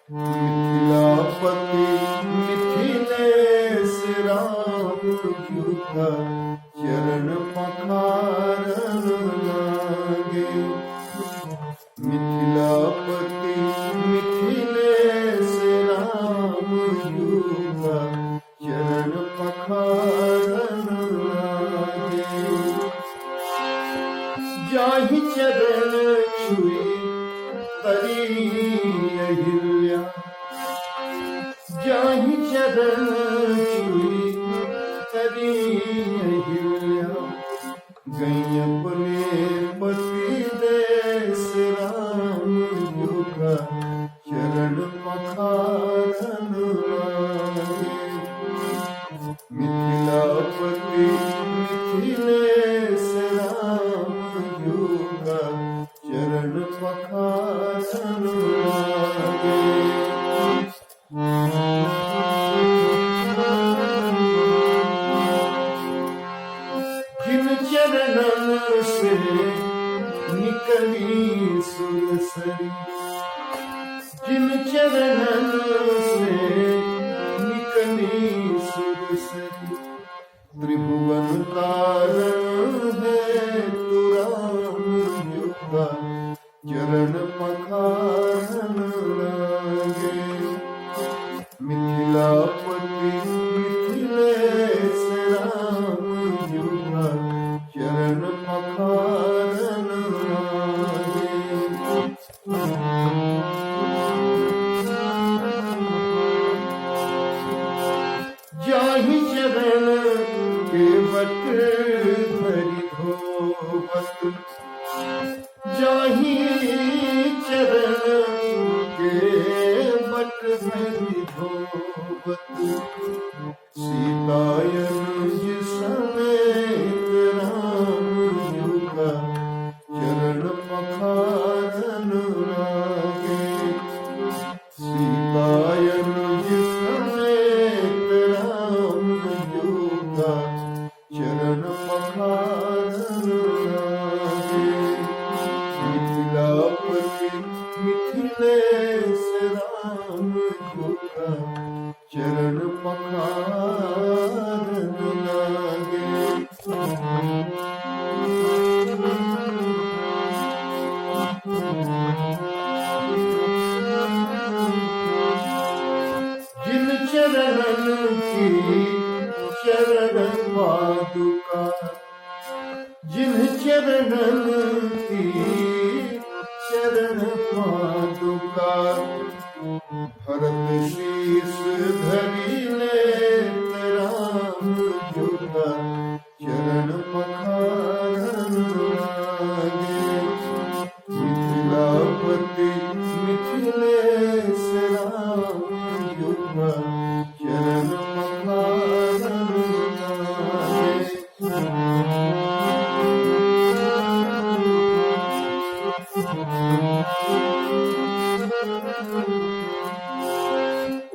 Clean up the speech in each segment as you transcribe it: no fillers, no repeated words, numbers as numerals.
मिथिलापति मिथिलेश राम जुका चरण पखारन लागे। मिथिलापति मिथिलेश राम जुका चरण पखारन लागे। जाहि चरण छुई तरी अहिल्या, जाहि चरण छुई तरी अहिल्या। गई अपने पति देश राम जुका चरण पखारन लागे। मिथिलापति मिथिलेश राम जुका चरण पखारन लागे। जिन चरणन से निकली सुरसरी, जिन चरणन से निकली सुरसरी। त्रिभुवन कारण है तू राम जुका चरण पखारन लागे। मिथिलापति मिथिलेश राम जुका चरण पखारन लागे। जाहि चरण के बट धरि धोवत, जाहि चरण के बट धरि धोवत। सीतायन समेत राम जुका चरण पखारन लागे। सीतायन समेत राम जुका चरण पखारन लागे। मिथिलापति मिथिलेश राम जुका चरण पखारन लागे। जिन चरणन की चरण पादुका, जिन चरणन की चरण पादुका। भरत शीस धरि लेत राम जुका चरण पखारन लागे। मिथिलापति मिथिलेश राम जुका चरण पखारन लागे।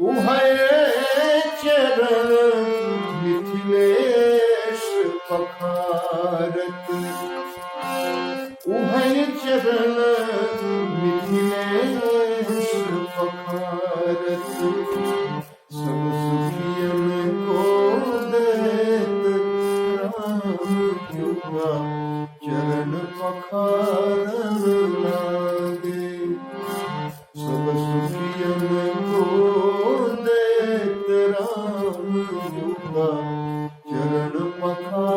उभय चरण मिथिलेश पखारत, उभय चरण मिथिलेश पखारत। सब सुखियन को देत राम जुका चरण पखारन लागे। सब सुखियन को देत राम जुका चरण पखारन